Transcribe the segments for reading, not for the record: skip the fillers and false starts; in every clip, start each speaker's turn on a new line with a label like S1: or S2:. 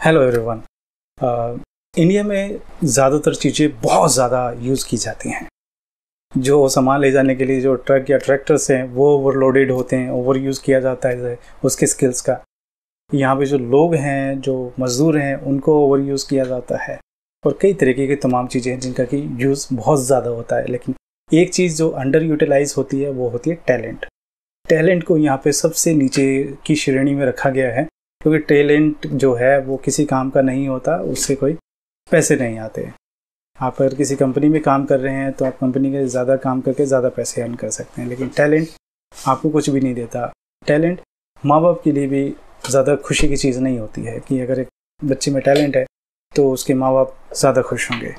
S1: Hello everyone. India में ज़्यादातर चीज़ें बहुत ज़्यादा यूज़ की जाती हैं। जो सामान ले जाने के लिए जो ट्रक या ट्रैक्टर्स हैं वो ओवरलोडेड होते हैं, ओवर यूज़ किया जाता है उसके स्किल्स का। यहाँ पे जो लोग हैं, जो मज़दूर हैं, उनको ओवर यूज़ किया जाता है और कई तरीके की तमाम चीज़ें हैं जिनका कि यूज़ बहुत ज़्यादा होता है। लेकिन एक चीज़ जो अंडर यूटिलाइज होती है वो होती है टैलेंट। टैलेंट को यहाँ पे सबसे नीचे की श्रेणी में रखा गया है, क्योंकि टैलेंट जो है वो किसी काम का नहीं होता, उससे कोई पैसे नहीं आते। आप अगर किसी कंपनी में काम कर रहे हैं तो आप कंपनी के ज़्यादा काम करके ज़्यादा पैसे अर्न कर सकते हैं, लेकिन टैलेंट आपको कुछ भी नहीं देता। टैलेंट माँ बाप के लिए भी ज़्यादा खुशी की चीज़ नहीं होती है कि अगर एक बच्चे में टैलेंट है तो उसके माँ बाप ज़्यादा खुश होंगे।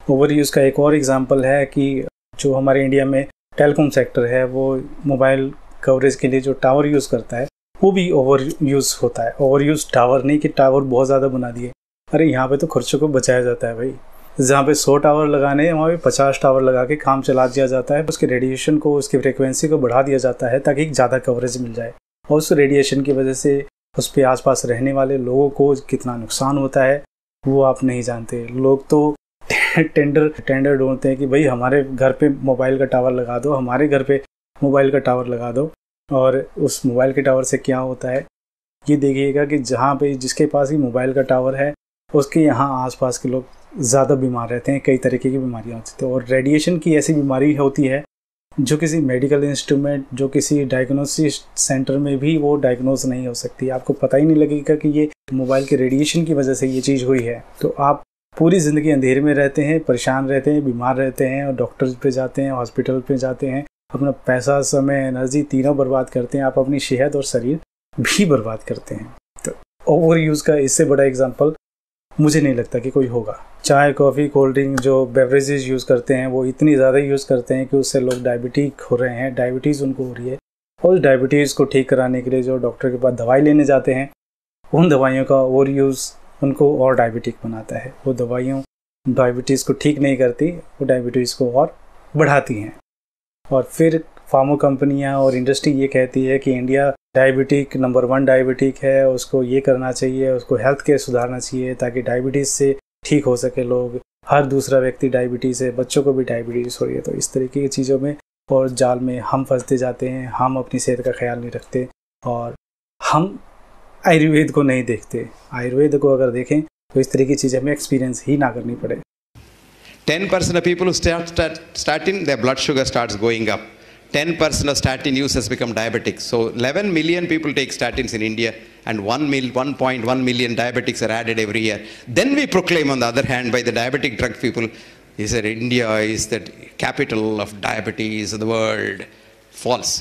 S1: ओवर यूज़ का एक और एग्जांपल है कि जो हमारे इंडिया में टेलीकॉम सेक्टर है वो मोबाइल कवरेज के लिए जो टावर यूज़ करता है वो भी ओवर यूज़ होता है। ओवर यूज़ टावर नहीं कि टावर बहुत ज़्यादा बना दिए। अरे यहाँ पे तो खर्चों को बचाया जाता है भाई। जहाँ पे 100 टावर लगाने हैं वहाँ पे 50 टावर लगा के काम चला दिया जाता है। उसके रेडिएशन को, उसकी फ्रिक्वेंसी को बढ़ा दिया जाता है ताकि ज़्यादा कवरेज मिल जाए। और उस रेडिएशन की वजह से उस पर आसपास रहने वाले लोगों को कितना नुकसान होता है वो आप नहीं जानते। लोग तो टेंडर ढूंढते हैं कि भाई हमारे घर पे मोबाइल का टावर लगा दो, हमारे घर पे मोबाइल का टावर लगा दो। और उस मोबाइल के टावर से क्या होता है ये देखिएगा कि जहाँ पे जिसके पास ही मोबाइल का टावर है उसके यहाँ आसपास के लोग ज़्यादा बीमार रहते हैं, कई तरीके की बीमारियाँ होती हैं। और रेडिएशन की ऐसी बीमारी होती है जो किसी मेडिकल इंस्ट्रूमेंट, जो किसी डायग्नोसिस सेंटर में भी वो डायग्नोज नहीं हो सकती। आपको पता ही नहीं लगेगा कि ये मोबाइल के रेडिएशन की वजह से ये चीज़ हुई है। तो आप पूरी ज़िंदगी अंधेरे में रहते हैं, परेशान रहते हैं, बीमार रहते हैं और डॉक्टर पे जाते हैं, हॉस्पिटल पे जाते हैं, अपना पैसा, समय, एनर्जी तीनों बर्बाद करते हैं। आप अपनी सेहत और शरीर भी बर्बाद करते हैं। तो ओवर यूज़ का इससे बड़ा एग्जांपल मुझे नहीं लगता कि कोई होगा। चाय, कॉफ़ी, कोल्ड ड्रिंक जो बेवरेजेस यूज़ करते हैं वो इतनी ज़्यादा यूज़ करते हैं कि उससे लोग डायबिटिक हो रहे हैं, डायबिटीज़ उनको हो रही है। और उस डायबिटीज़ को ठीक कराने के लिए जो डॉक्टर के पास दवाई लेने जाते हैं, उन दवाइयों का ओवर यूज़ उनको और डायबिटिक बनाता है। वो दवाइयों डायबिटीज़ को ठीक नहीं करती, वो डायबिटीज़ को और बढ़ाती हैं। और फिर फार्मा कंपनियां और इंडस्ट्री ये कहती है कि इंडिया डायबिटिक नंबर 1 डायबिटिक है, उसको ये करना चाहिए, उसको हेल्थ केयर सुधारना चाहिए ताकि डायबिटीज़ से ठीक हो सके लोग। हर दूसरा व्यक्ति डायबिटीज़ है, बच्चों को भी डायबिटीज़ हो रही है। तो इस तरीके की चीज़ों में और जाल में हम फंसते जाते हैं। हम अपनी सेहत का ख्याल नहीं रखते और हम आयुर्वेद को नहीं देखते। आयुर्वेद को अगर देखें तो इस तरह की चीज़ें हमें एक्सपीरियंस ही ना करनी पड़े।
S2: 10% of people who start statin, their blood sugar starts going up. 10% of statin users become diabetic. So 11 million people take statins in India and 1.1 million diabetics are added every year. Then we proclaim on the other hand by the diabetic drug people, is that India is the capital of diabetes of the world. False.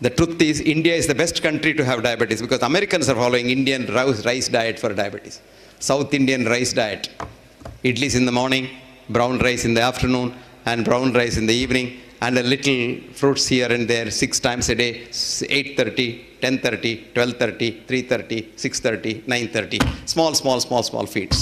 S2: The truth is India is the best country to have diabetes because Americans are following Indian rice diet for diabetes. South Indian rice diet. Idlis in the morning, brown rice in the afternoon and brown rice in the evening and a little fruits here and there 6 times a day, 8:30, 10:30, 12:30, 3:30, 6:30, 9:30. Small feeds.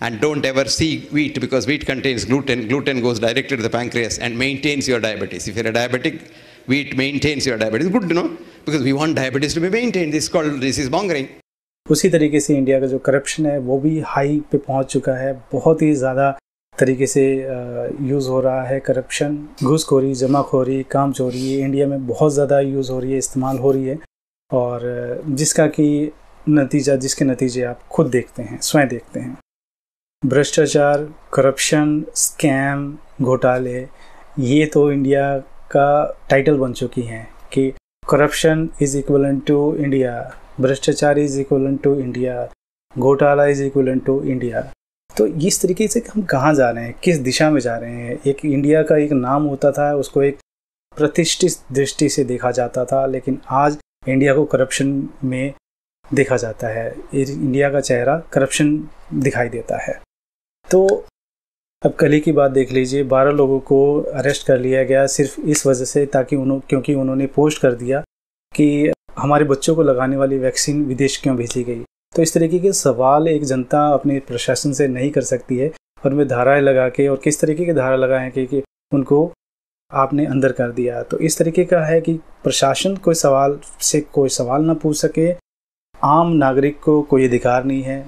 S2: And don't ever see wheat because wheat contains gluten. Gluten goes directly to the pancreas and maintains your diabetes. If you're a diabetic, wheat maintains your diabetes. Good to know because we want diabetes to be maintained. This is mongering.
S1: उसी तरीके से India का जो corruption है वो भी high पे पहुंच चुका है। बहुत ही ज़्यादा तरीके से यूज़ हो रहा है करप्शन। घूसखोरी, जमाखोरी, काम चोरी इंडिया में बहुत ज़्यादा यूज़ हो रही है, इस्तेमाल हो रही है। और जिसके नतीजे आप खुद देखते हैं, स्वयं देखते हैं। भ्रष्टाचार, करप्शन, स्कैम, घोटाले, ये तो इंडिया का टाइटल बन चुकी हैं कि corruption is equivalent to India, भ्रष्टाचार इज़ इक्वलेंट टू इंडिया, घोटाला इज़ इक्वलेंट टू इंडिया। तो इस तरीके से हम कहाँ जा रहे हैं, किस दिशा में जा रहे हैं। एक इंडिया का एक नाम होता था, उसको एक प्रतिष्ठित दृष्टि से देखा जाता था, लेकिन आज इंडिया को करप्शन में देखा जाता है। इंडिया का चेहरा करप्शन दिखाई देता है। तो अब कल ही की बात देख लीजिए, 12 लोगों को अरेस्ट कर लिया गया सिर्फ इस वजह से क्योंकि उन्होंने पोस्ट कर दिया कि हमारे बच्चों को लगाने वाली वैक्सीन विदेश क्यों भेजी गई। तो इस तरीके के सवाल एक जनता अपने प्रशासन से नहीं कर सकती है और उनमें धाराएं लगा के, और किस तरीके की धारा लगाएं कि उनको आपने अंदर कर दिया। तो इस तरीके का है कि प्रशासन कोई सवाल ना पूछ सके आम नागरिक को कोई अधिकार नहीं है,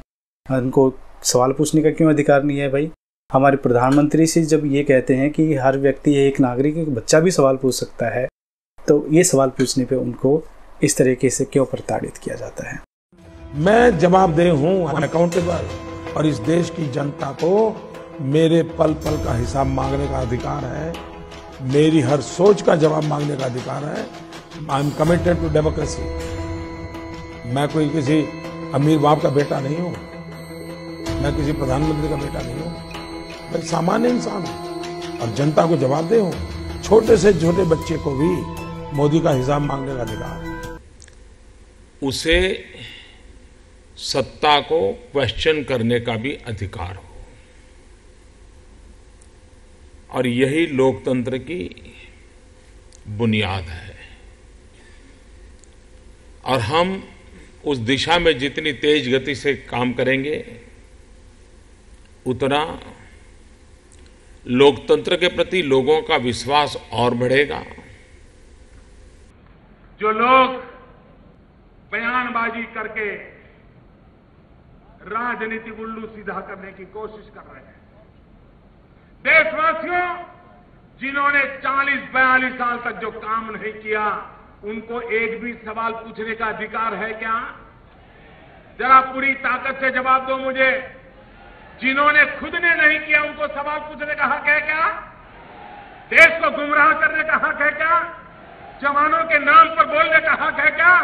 S1: उनको सवाल पूछने का क्यों अधिकार नहीं है भाई? हमारे प्रधानमंत्री से जब ये कहते हैं कि हर व्यक्ति, एक नागरिक, एक बच्चा भी सवाल पूछ सकता है, तो ये सवाल पूछने पे उनको इस तरीके से क्यों प्रताड़ित किया जाता है?
S3: मैं जवाबदेह हूँ, अकाउंटेबल, और इस देश की जनता को मेरे पल पल का हिसाब मांगने का अधिकार है, मेरी हर सोच का जवाब मांगने का अधिकार है। I am committed to democracy. मैं कोई किसी अमीर बाप का बेटा नहीं हूँ, मैं किसी प्रधानमंत्री का बेटा नहीं हूँ, मैं सामान्य इंसान हूँ और जनता को जवाबदेह हूँ। छोटे से छोटे बच्चे को भी मोदी का हिसाब मांगने का अधिकार है।
S4: उसे सत्ता को क्वेश्चन करने का भी अधिकार हो, और यही लोकतंत्र की बुनियाद है। और हम उस दिशा में जितनी तेज गति से काम करेंगे, उतना लोकतंत्र के प्रति लोगों का विश्वास और बढ़ेगा।
S5: जो लोग बयानबाजी करके राजनीति उल्लू सीधा करने की कोशिश कर रहे हैं, देशवासियों, जिन्होंने 40-42 साल तक जो काम नहीं किया, उनको एक भी सवाल पूछने का अधिकार है क्या? जरा पूरी ताकत से जवाब दो मुझे। जिन्होंने खुद ने नहीं किया, उनको सवाल पूछने का हक है क्या? देश को गुमराह करने का हक है क्या? जवानों के नाम पर बोलने का हक है क्या?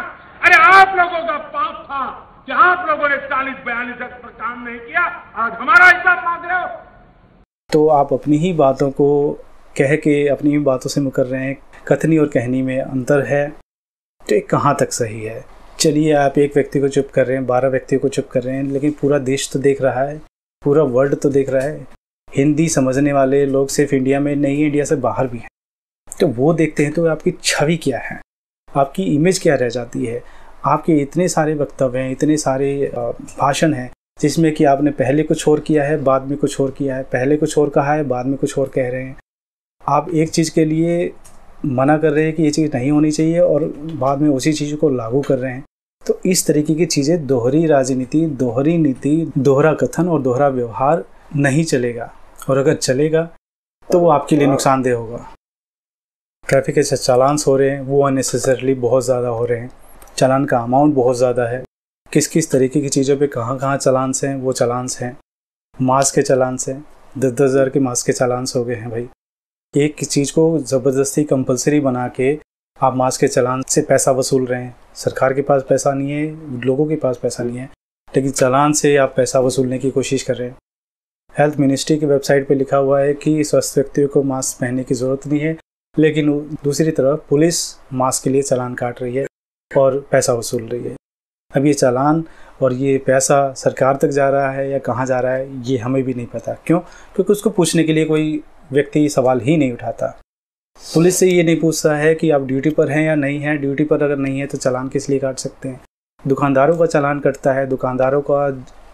S5: अरे आप लोगों का पाप था कि आप लोगों ने 40-42 तक पर काम नहीं किया, आज हमारा हिसाब मांग रहे हो।
S1: तो आप अपनी ही बातों को कह के अपनी ही बातों से मुकर रहे हैं। कथनी और कहनी में अंतर है, तो ये कहाँ तक सही है? चलिए, आप एक व्यक्ति को चुप कर रहे हैं, 12 व्यक्तियों को चुप कर रहे हैं, लेकिन पूरा देश तो देख रहा है, पूरा वर्ल्ड तो देख रहा है। हिंदी समझने वाले लोग सिर्फ इंडिया में नहीं, इंडिया से बाहर भी हैं, तो वो देखते हैं तो आपकी छवि क्या है, आपकी इमेज क्या रह जाती है। आपके इतने सारे वक्तव्य हैं, इतने सारे भाषण हैं, जिसमें कि आपने पहले कुछ और किया है, बाद में कुछ और किया है, पहले कुछ और कहा है, बाद में कुछ और कह रहे हैं। आप एक चीज़ के लिए मना कर रहे हैं कि ये चीज़ नहीं होनी चाहिए और बाद में उसी चीज़ को लागू कर रहे हैं। तो इस तरीके की चीज़ें, दोहरी राजनीति, दोहरी नीति, दोहरा कथन और दोहरा व्यवहार नहीं चलेगा, और अगर चलेगा तो वो आपके लिए नुकसानदेह होगा। ट्रैफिक के चालान हो रहे हैं, वो अननेसेसरली बहुत ज़्यादा हो रहे हैं। चालान का अमाउंट बहुत ज़्यादा है। किस किस तरीके की चीज़ों पे कहाँ कहाँ चालान्स हैं, वो चालान्स हैं। मास्क के चालान्स हैं, 10-10 हज़ार के मास्क के चालान्स हो गए हैं भाई। एक चीज़ को ज़बरदस्ती कंपलसरी बना के आप मास्क के चालान से पैसा वसूल रहे हैं। सरकार के पास पैसा नहीं है, लोगों के पास पैसा नहीं है, लेकिन चालान से आप पैसा वसूलने की कोशिश कर रहे हैं। हेल्थ मिनिस्ट्री की वेबसाइट पे लिखा हुआ है कि स्वस्थ व्यक्तियों को मास्क पहनने की ज़रूरत नहीं है, लेकिन दूसरी तरफ पुलिस मास्क के लिए चालान काट रही है और पैसा वसूल रही है। अब ये चालान और ये पैसा सरकार तक जा रहा है या कहाँ जा रहा है, ये हमें भी नहीं पता। क्यों? क्योंकि उसको पूछने के लिए कोई व्यक्ति सवाल ही नहीं उठाता। पुलिस से ये नहीं पूछता है कि आप ड्यूटी पर हैं या नहीं हैं। ड्यूटी पर अगर नहीं है तो चालान किस लिए काट सकते हैं। दुकानदारों का चालान कटता है, दुकानदारों का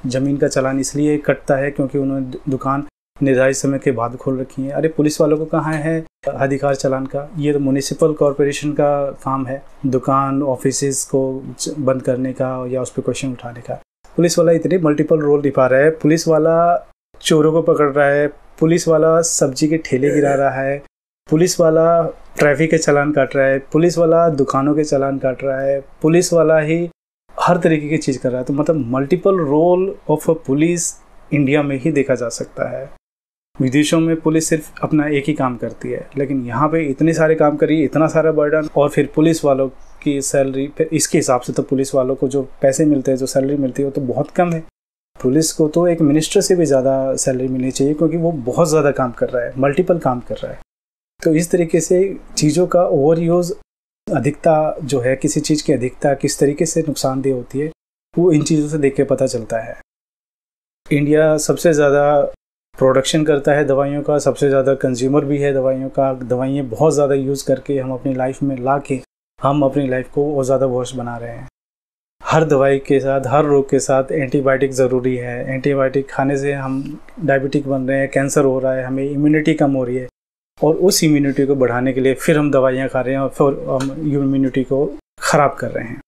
S1: ज़मीन का चालान इसलिए कटता है क्योंकि उन्होंने दुकान निर्धारित समय के बाद खोल रखी है। अरे पुलिस वालों को कहाँ है अधिकार चालान का? ये तो म्युनिसिपल कॉरपोरेशन का काम है, दुकान ऑफिसेज को बंद करने का या उस पर क्वेश्चन उठाने का। पुलिस वाला इतने मल्टीपल रोल निभा रहा है। पुलिस वाला चोरों को पकड़ रहा है, पुलिस वाला सब्जी के ठेले गिरा रहा है, पुलिस वाला ट्रैफिक के चालान काट रहा है, पुलिस वाला दुकानों के चालान काट रहा है, पुलिस वाला ही हर तरीके की चीज़ कर रहा है। तो मतलब multiple role of a police India में ही देखा जा सकता है। विदेशों में पुलिस सिर्फ अपना एक ही काम करती है, लेकिन यहाँ पे इतने सारे काम करिए, इतना सारा बर्डन, और फिर पुलिस वालों की सैलरी, फिर इसके हिसाब से तो पुलिस वालों को जो पैसे मिलते हैं, जो सैलरी मिलती है, वो तो बहुत कम है। पुलिस को तो एक मिनिस्टर से भी ज़्यादा सैलरी मिलनी चाहिए, क्योंकि वो बहुत ज़्यादा काम कर रहा है, मल्टीपल काम कर रहा है। तो इस तरीके से चीज़ों का ओवर यूज़, अधिकता जो है, किसी चीज़ की अधिकता किस तरीके से नुकसानदेह होती है, वो इन चीज़ों से देख के पता चलता है। इंडिया सबसे ज़्यादा प्रोडक्शन करता है दवाइयों का, सबसे ज़्यादा कंज्यूमर भी है दवाइयों का। दवाइयाँ बहुत ज़्यादा यूज़ करके हम अपनी लाइफ में ला के हम अपनी लाइफ को और ज़्यादा वर्ष बना रहे हैं। हर दवाई के साथ, हर रोग के साथ एंटीबायोटिक ज़रूरी है। एंटीबायोटिक खाने से हम डायबिटिक बन रहे हैं, कैंसर हो रहा है, हमें इम्यूनिटी कम हो रही है, और उस इम्यूनिटी को बढ़ाने के लिए फिर हम दवाइयाँ खा रहे हैं और फिर हम इम्यूनिटी को ख़राब कर रहे हैं।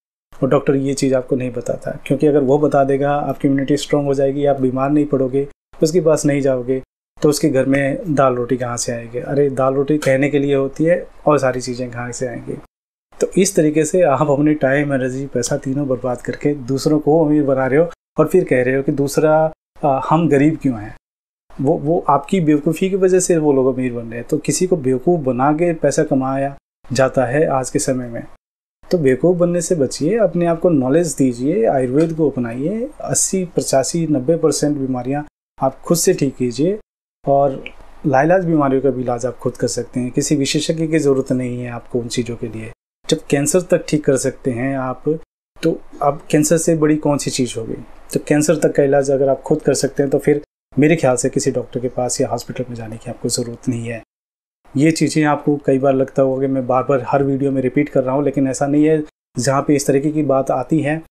S1: और डॉक्टर ये चीज़ आपको नहीं बताता, क्योंकि अगर वो बता देगा आपकी इम्यूनिटी स्ट्रांग हो जाएगी, आप बीमार नहीं पड़ोगे, उसके पास नहीं जाओगे, तो उसके घर में दाल रोटी कहाँ से आएगी? अरे दाल रोटी कहने के लिए होती है और सारी चीज़ें कहाँ से आएंगी? तो इस तरीके से आप अपनी टाइम, एनर्जी, पैसा तीनों बर्बाद करके दूसरों को अमीर बना रहे हो और फिर कह रहे हो कि दूसरा हम गरीब क्यों हैं। वो आपकी बेवकूफ़ी की वजह से वो लोग अमीर बन रहे हैं। तो किसी को बेवकूफ़ बना के पैसा कमाया जाता है आज के समय में। तो बेवकूफ़ बनने से बचिए, अपने आप को नॉलेज दीजिए, आयुर्वेद को अपनाइए। 80, 85, 90% बीमारियाँ आप खुद से ठीक कीजिए और लाइलाज बीमारियों का भी इलाज आप खुद कर सकते हैं। किसी विशेषज्ञ की ज़रूरत नहीं है आपको उन चीज़ों के लिए। जब कैंसर तक ठीक कर सकते हैं आप, तो अब कैंसर से बड़ी कौन सी चीज़ होगी? तो कैंसर तक का इलाज अगर आप खुद कर सकते हैं तो फिर मेरे ख्याल से किसी डॉक्टर के पास या हॉस्पिटल में जाने की आपको ज़रूरत नहीं है। ये चीज़ें आपको कई बार लगता होगा कि मैं बार बार हर वीडियो में रिपीट कर रहा हूँ, लेकिन ऐसा नहीं है। जहाँ पे इस तरीके की बात आती है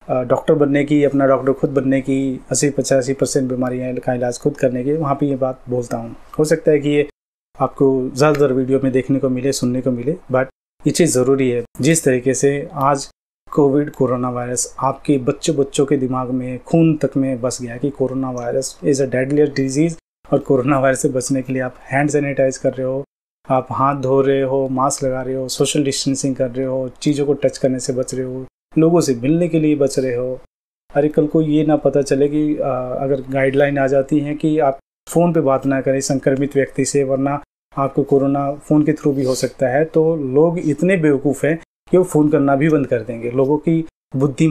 S1: डॉक्टर बनने की, अपना डॉक्टर खुद बनने की, 80-85% बीमारियाँ का इलाज खुद करने की, वहाँ पे ये बात बोलता हूँ। हो सकता है कि ये आपको ज़्यादातर वीडियो में देखने को मिले, सुनने को मिले, बट ये चीज़ ज़रूरी है। जिस तरीके से आज कोरोना वायरस आपके बच्चों के दिमाग में, खून तक में बस गया कि corona virus is a deadlier disease, और कोरोना वायरस से बचने के लिए आप हैंड सैनिटाइज कर रहे हो, आप हाथ धो रहे हो, मास्क लगा रहे हो, सोशल डिस्टेंसिंग कर रहे हो, चीज़ों को टच करने से बच रहे हो, लोगों से मिलने के लिए बच रहे हो। अरे कल को ये ना पता चले कि अगर गाइडलाइन आ जाती है कि आप फ़ोन पे बात ना करें संक्रमित व्यक्ति से, वरना आपको कोरोना फ़ोन के थ्रू भी हो सकता है, तो लोग इतने बेवकूफ़ हैं कि वो फ़ोन करना भी बंद कर देंगे। लोगों की बुद्धि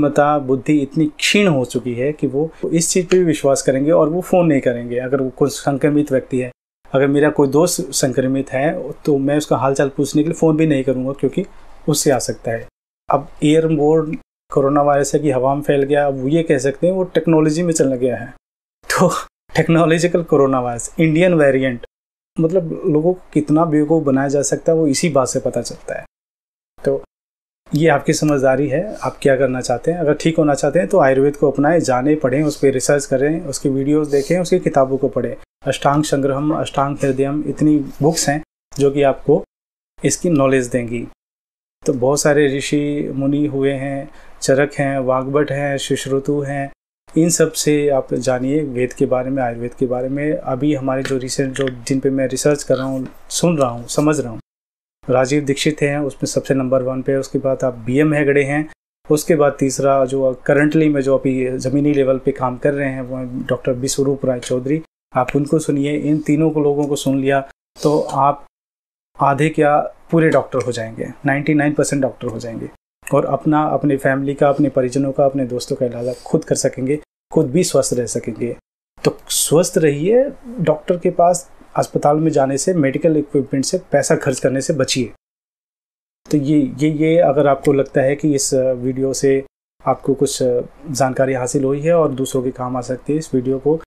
S1: इतनी क्षीण हो चुकी है कि वो इस चीज़ पे भी विश्वास करेंगे और वो फ़ोन नहीं करेंगे। अगर वो कोई संक्रमित व्यक्ति है, अगर मेरा कोई दोस्त संक्रमित है, तो मैं उसका हालचाल पूछने के लिए फ़ोन भी नहीं करूँगा, क्योंकि उससे आ सकता है। अब एयरबोर्न कोरोना वायरस है कि हवा में फैल गया, अब वो ये कह सकते हैं वो टेक्नोलॉजी में चलने गया है। तो technological corona virus, Indian variant, मतलब लोगों को कितना बेवकूफ़ बनाया जा सकता है वो इसी बात से पता चलता है। तो ये आपकी समझदारी है, आप क्या करना चाहते हैं। अगर ठीक होना चाहते हैं तो आयुर्वेद को अपनाएं, जाने, पढ़ें, उस पर रिसर्च करें, उसकी वीडियोस देखें, उसकी किताबों को पढ़ें। अष्टांग संग्रहम, अष्टांग हृदयम, इतनी बुक्स हैं जो कि आपको इसकी नॉलेज देंगी। तो बहुत सारे ऋषि मुनि हुए हैं, चरक हैं, वाग्भट हैं, सुश्रुतु हैं, इन सब से आप जानिए वेद के बारे में, आयुर्वेद के बारे में। अभी हमारे जो रिसेंट जिन पे मैं रिसर्च कर रहा हूँ, सुन रहा हूँ, समझ रहा हूँ, राजीव दीक्षित हैं, उसमें सबसे नंबर 1 पे। उसके बाद आप BM हेगड़े हैं। उसके बाद तीसरा जो करंटली में जो अभी ज़मीनी लेवल पे काम कर रहे हैं वो डॉक्टर विश्वरूप राय चौधरी। आप उनको सुनिए। इन तीनों को लोगों को सुन लिया तो आप आधे क्या पूरे डॉक्टर हो जाएंगे, 99% डॉक्टर हो जाएंगे, और अपने फैमिली का, अपने परिजनों का, अपने दोस्तों का इलाज खुद कर सकेंगे, खुद भी स्वस्थ रह सकेंगे। तो स्वस्थ रहिए, डॉक्टर के पास, अस्पताल में जाने से, मेडिकल इक्विपमेंट से पैसा खर्च करने से बचिए। तो ये अगर आपको लगता है कि इस वीडियो से आपको कुछ जानकारी हासिल हुई है और दूसरों के काम आ सकती है, इस वीडियो को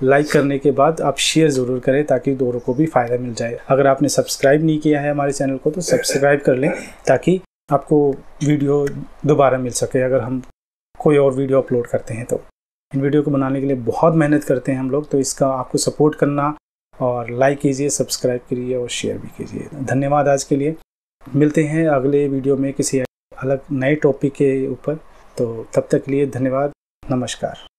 S1: लाइक करने के बाद आप शेयर ज़रूर करें ताकि दोनों को भी फ़ायदा मिल जाए। अगर आपने सब्सक्राइब नहीं किया है हमारे चैनल को तो सब्सक्राइब कर लें ताकि आपको वीडियो दोबारा मिल सके अगर हम कोई और वीडियो अपलोड करते हैं तो। इन वीडियो को बनाने के लिए बहुत मेहनत करते हैं हम लोग, तो इसका आपको सपोर्ट करना और लाइक कीजिए, सब्सक्राइब करिए और शेयर भी कीजिए। धन्यवाद आज के लिए। मिलते हैं अगले वीडियो में किसी अलग नए टॉपिक के ऊपर, तो तब तक के लिए धन्यवाद, नमस्कार।